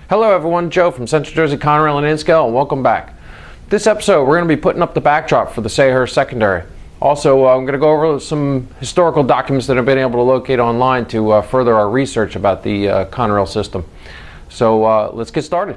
Hello everyone, Joe from Central Jersey Conrail and N, and welcome back. This episode we're going to be putting up the backdrop for the Sayrehurst Secondary. Also, I'm going to go over some historical documents that I've been able to locate online to further our research about the Conrail system. So let's get started.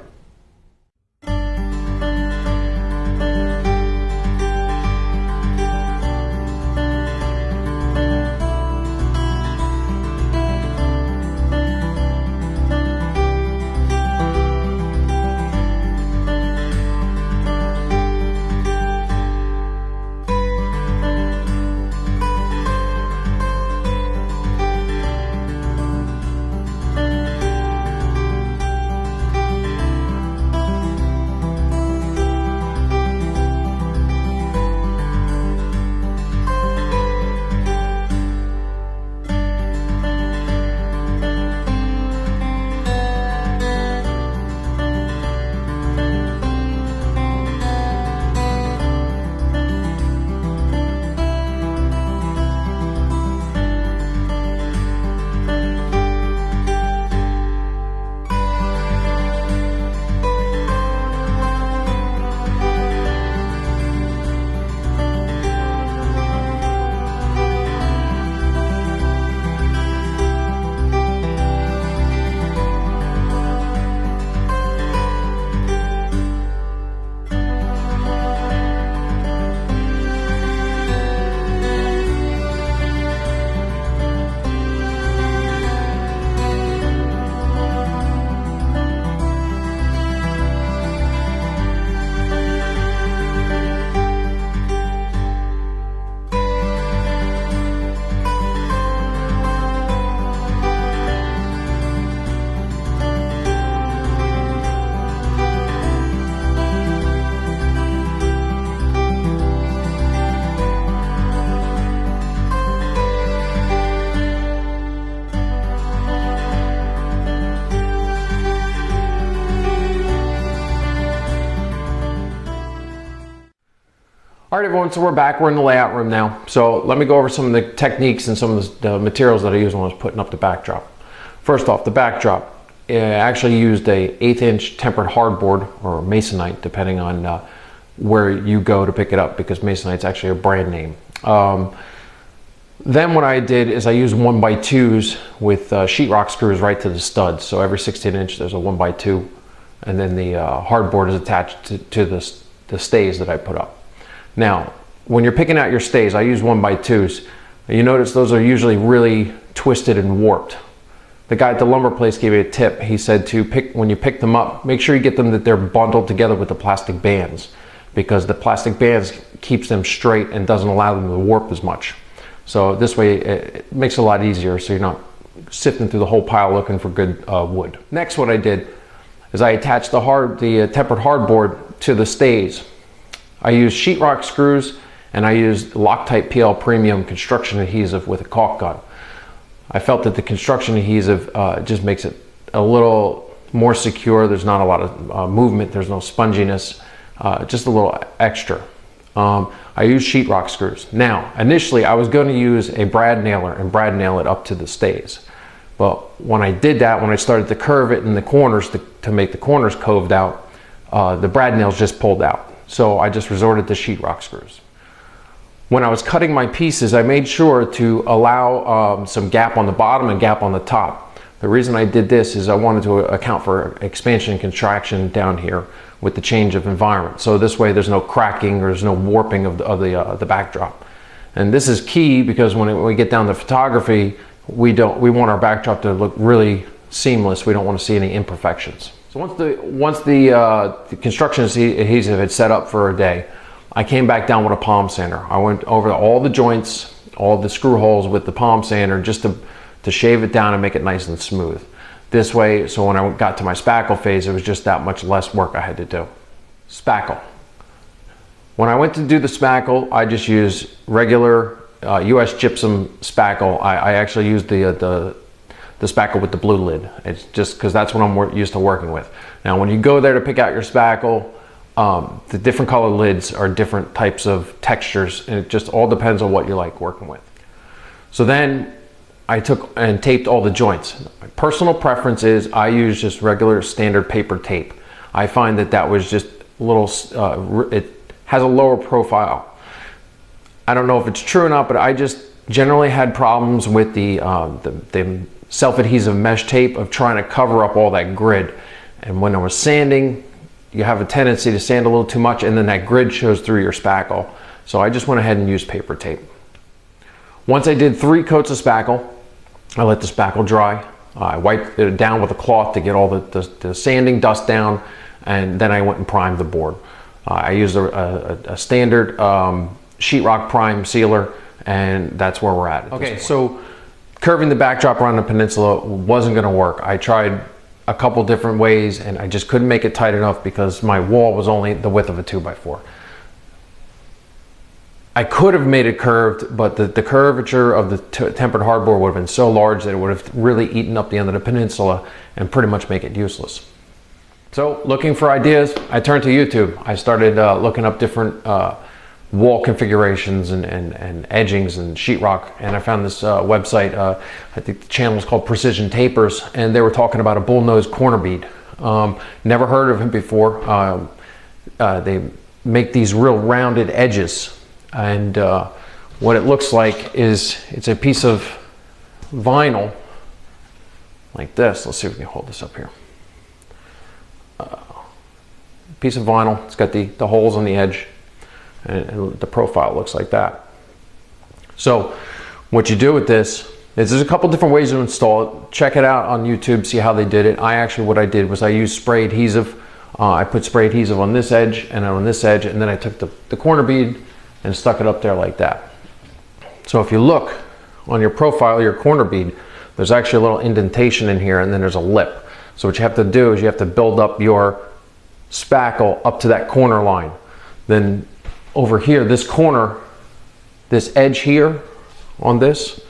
Alright everyone, so we're back. We're in the layout room now. So let me go over some of the techniques and some of the materials that I used when I was putting up the backdrop. First off, the backdrop. I actually used a 1/8 inch tempered hardboard or masonite, depending on where you go to pick it up, because masonite's actually a brand name. Then what I did is I used 1x2s with sheetrock screws right to the studs. So every 16 inch there's a 1x2, and then the hardboard is attached to the stays that I put up. Now, when you're picking out your stays, I use 1x2s. You notice those are usually really twisted and warped. The guy at the lumber place gave me a tip. He said to when you pick them up, make sure you get them that they're bundled together with the plastic bands, because the plastic bands keeps them straight and doesn't allow them to warp as much. So this way it makes it a lot easier, so you're not sifting through the whole pile looking for good wood. Next, what I did is I attached the tempered hardboard to the stays. I used sheetrock screws, and I used Loctite PL Premium construction adhesive with a caulk gun. I felt that the construction adhesive just makes it a little more secure. There's not a lot of movement, there's no sponginess, just a little extra. I used sheetrock screws. Now, initially I was going to use a brad nailer and brad nail it up to the stays. But when I did that, when I started to curve it in the corners to make the corners coved out, the brad nails just pulled out. So I just resorted to sheetrock screws. When I was cutting my pieces, I made sure to allow some gap on the bottom and gap on the top. The reason I did this is I wanted to account for expansion and contraction down here with the change of environment. So this way there's no cracking or there's no warping of the backdrop. And this is key, because when we get down to photography, we want our backdrop to look really seamless. We don't want to see any imperfections. So once the construction adhesive had set up for a day, I came back down with a palm sander. I went over all the joints, all the screw holes with the palm sander, just to shave it down and make it nice and smooth. This way, so when I got to my spackle phase, it was just that much less work I had to do. Spackle. When I went to do the spackle, I just used regular US gypsum spackle. I actually used the spackle with the blue lid. It's just because that's what I'm used to working with. Now when you go there to pick out your spackle, the different color lids are different types of textures, and it just all depends on what you like working with. So then I took and taped all the joints. My personal preference is I use just regular standard paper tape. I find that that was just a little, it has a lower profile. I don't know if it's true or not, but I just generally had problems with the self-adhesive mesh tape of trying to cover up all that grid. And when I was sanding, you have a tendency to sand a little too much and then that grid shows through your spackle. So I just went ahead and used paper tape. Once I did 3 coats of spackle, I let the spackle dry. I wiped it down with a cloth to get all the sanding dust down, and then I went and primed the board. I used a standard sheetrock prime sealer, and that's where we're at. Okay, so curving the backdrop around the Peninsula wasn't going to work. I tried a couple different ways, and I just couldn't make it tight enough because my wall was only the width of a 2x4. I could have made it curved, but the curvature of the tempered hardboard would have been so large that it would have really eaten up the end of the Peninsula and pretty much make it useless. So looking for ideas, I turned to YouTube. I started looking up different wall configurations and edgings and sheetrock, and I found this website. I think the channel is called Precision Tapers, and they were talking about a bull-nosed corner bead. Never heard of him before. They make these real rounded edges, and what it looks like is it's a piece of vinyl like this. Let's see if we can hold this up here. Piece of vinyl. It's got the holes on the edge, and the profile looks like that. So what you do with this is there's a couple different ways to install it. Check it out on YouTube, see how they did it. What I did was I used spray adhesive. I put spray adhesive on this edge and on this edge, and then I took the corner bead and stuck it up there like that. So if you look on your profile, your corner bead, there's actually a little indentation in here, and then there's a lip. So what you have to do is you have to build up your spackle up to that corner line. Then over here, this corner, this edge here on this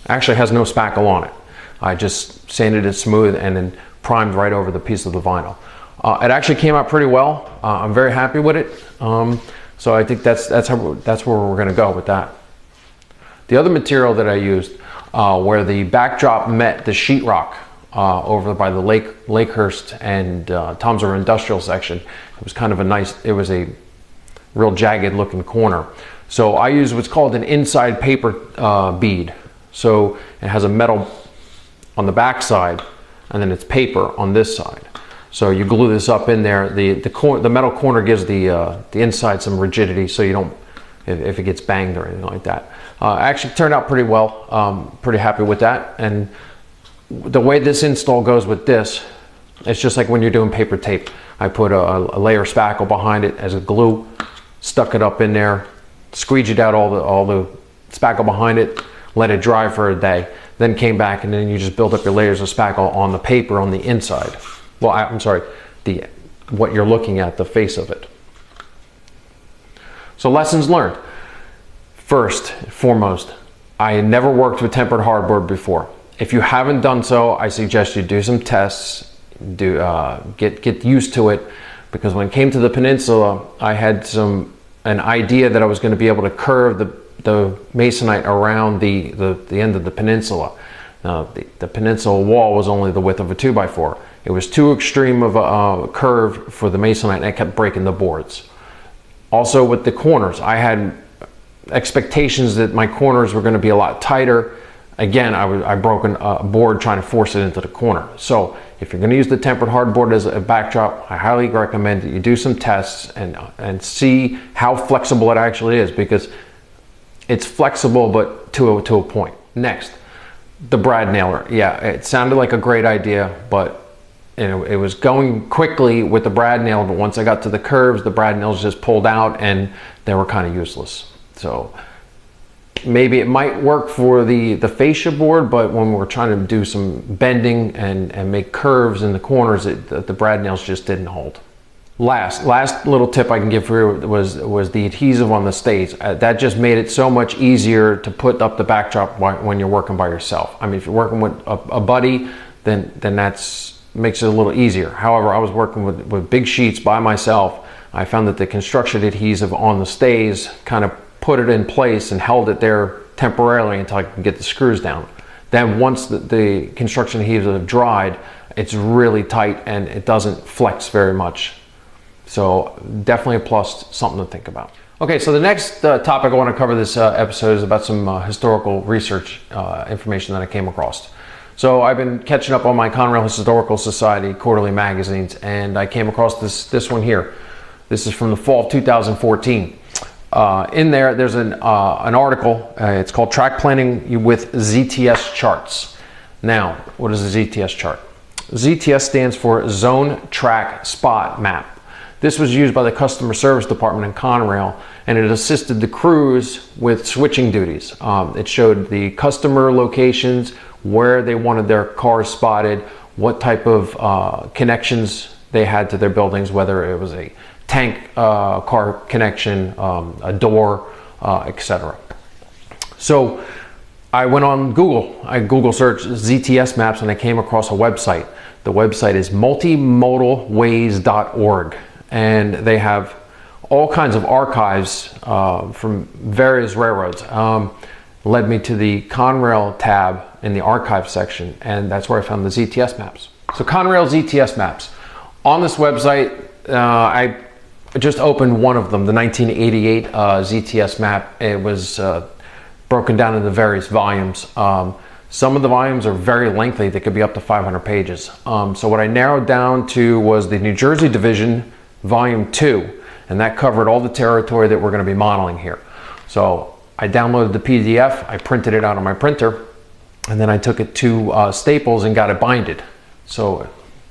actually has no spackle on it. I just sanded it smooth and then primed right over the piece of the vinyl. It actually came out pretty well. I'm very happy with it. So I think that's where we're going to go with that. The other material that I used, where the backdrop met the sheetrock over by the Sayrehurst and Toms River Industrial section, it was kind of a nice. It was a real jagged looking corner. So I use what's called an inside paper bead. So it has a metal on the back side, and then it's paper on this side. So you glue this up in there. The metal corner gives the inside some rigidity, so you don't, if it gets banged or anything like that. Actually turned out pretty well. Pretty happy with that. And the way this install goes with this, it's just like when you're doing paper tape. I put a layer of spackle behind it as a glue, stuck it up in there, squeegeed out all the spackle behind it, let it dry for a day, then came back, and then you just build up your layers of spackle on the paper on the inside. Well, I'm sorry, what you're looking at, the face of it. So lessons learned. First and foremost, I had never worked with tempered hardboard before. If you haven't done so, I suggest you do some tests, get used to it, because when it came to the Peninsula, I had an idea that I was going to be able to curve the masonite around the end of the Peninsula. The Peninsula wall was only the width of a 2x4. It was too extreme of a curve for the masonite, and I kept breaking the boards. Also with the corners, I had expectations that my corners were going to be a lot tighter. Again, I broke a board trying to force it into the corner. So if you're going to use the tempered hardboard as a backdrop, I highly recommend that you do some tests and see how flexible it actually is, because it's flexible, but to a point. Next, the brad nailer. Yeah, it sounded like a great idea, but it was going quickly with the brad nail, but once I got to the curves, the brad nails just pulled out and they were kind of useless. So maybe it might work for the fascia board, but when we're trying to do some bending and make curves in the corners, the brad nails just didn't hold. Last little tip I can give for you was the adhesive on the stays. That just made it so much easier to put up the backdrop when you're working by yourself. I mean, if you're working with a buddy, then that's makes it a little easier. However, I was working with big sheets by myself. I found that the construction adhesive on the stays kind of put it in place and held it there temporarily until I could get the screws down. Then once the construction adhesives have dried, it's really tight and it doesn't flex very much. So definitely a plus, something to think about. Okay, so the next topic I want to cover this episode is about some historical research information that I came across. So I've been catching up on my Conrail Historical Society quarterly magazines, and I came across this one here. This is from the fall of 2014. In there, there's an article. It's called Track Planning with ZTS Charts. Now, what is a ZTS chart? ZTS stands for Zone Track Spot Map. This was used by the customer service department in Conrail, and it assisted the crews with switching duties. It showed the customer locations, where they wanted their cars spotted, what type of connections they had to their buildings, whether it was a tank car connection, a door, etc. So I went on Google. I Google searched ZTS maps and I came across a website. The website is multimodalways.org, and they have all kinds of archives from various railroads. Led me to the Conrail tab in the archive section, and that's where I found the ZTS maps. So Conrail ZTS maps. On this website, I just opened one of them, the 1988 ZTS map. It was broken down into various volumes. Some of the volumes are very lengthy. They could be up to 500 pages. So what I narrowed down to was the New Jersey Division, Volume 2, and that covered all the territory that we're going to be modeling here. So I downloaded the PDF, I printed it out on my printer, and then I took it to Staples and got it binded. So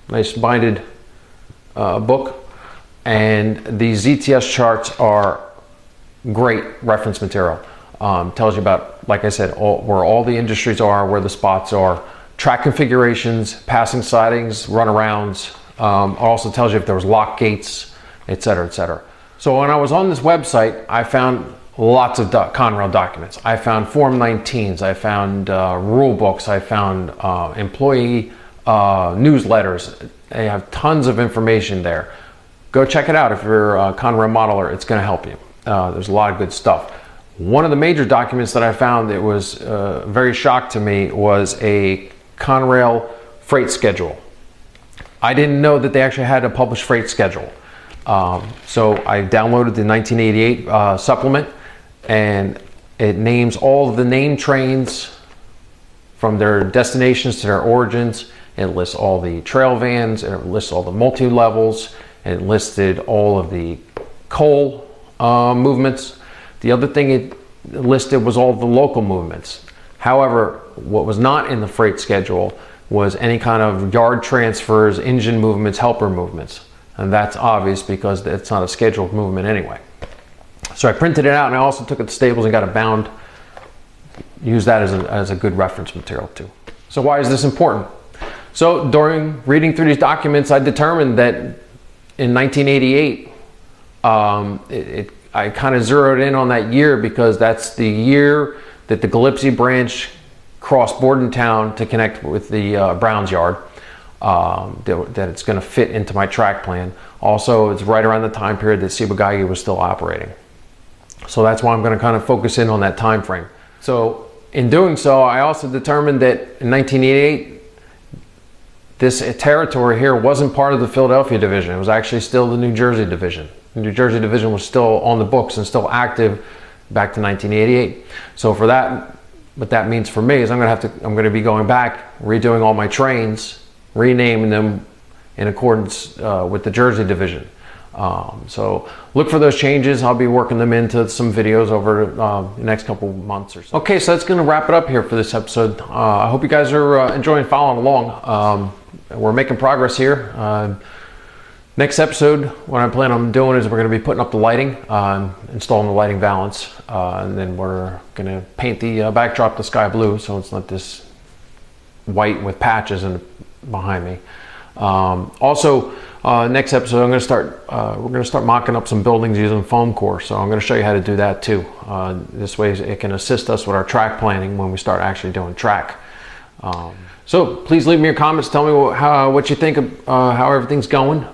nice binded book. And these ZTS charts are great reference material. Tells you about, like I said, where all the industries are, where the spots are, track configurations, passing sidings, runarounds. Also tells you if there was lock gates, etc., etc. So when I was on this website, I found lots of Conrail documents. I found Form 19s, I found rule books, I found employee newsletters. They have tons of information there. Go check it out if you're a Conrail modeler. It's going to help you. There's a lot of good stuff. One of the major documents that I found that was very shocked to me was a Conrail freight schedule. I didn't know that they actually had a published freight schedule. So I downloaded the 1988 supplement, and it names all of the named trains from their destinations to their origins. It lists all the trail vans, it lists all the multi-levels, it listed all of the coal movements. The other thing it listed was all the local movements. However, what was not in the freight schedule was any kind of yard transfers, engine movements, helper movements. And that's obvious because it's not a scheduled movement anyway. So I printed it out, and I also took it to Staples and got it bound. Use that as a good reference material too. So why is this important? So during reading through these documents, I determined that in 1988, I kind of zeroed in on that year because that's the year that the Gillespie branch crossed Bordentown to connect with the Browns yard. That it's going to fit into my track plan. Also, it's right around the time period that Ciba-Geigy was still operating. So that's why I'm going to kind of focus in on that time frame. So in doing so, I also determined that in 1988, this territory here wasn't part of the Philadelphia division. It was actually still the New Jersey division. The New Jersey division was still on the books and still active back to 1988. So for that, what that means for me is I'm going to be going back, redoing all my trains, renaming them in accordance with the Jersey division. So look for those changes. I'll be working them into some videos over the next couple months or so. Okay, so that's going to wrap it up here for this episode. I hope you guys are enjoying following along. We're making progress here. Next episode, what I plan on doing is we're going to be putting up the lighting, installing the lighting valance, and then we're going to paint the backdrop to sky blue so it's not this white with patches behind me. Also, next episode, we're going to start mocking up some buildings using foam core. So I'm going to show you how to do that too. This way, it can assist us with our track planning when we start actually doing track. So please leave me your comments. Tell me what you think of how everything's going.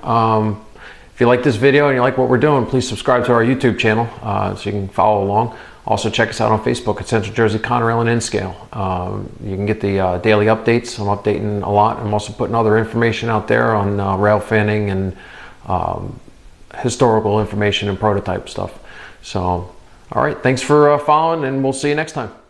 If you like this video and you like what we're doing, please subscribe to our YouTube channel so you can follow along. Also check us out on Facebook at Central Jersey Conrail and N-Scale. You can get the daily updates. I'm updating a lot. I'm also putting other information out there on rail fanning and historical information and prototype stuff. So, all right, thanks for following, and we'll see you next time.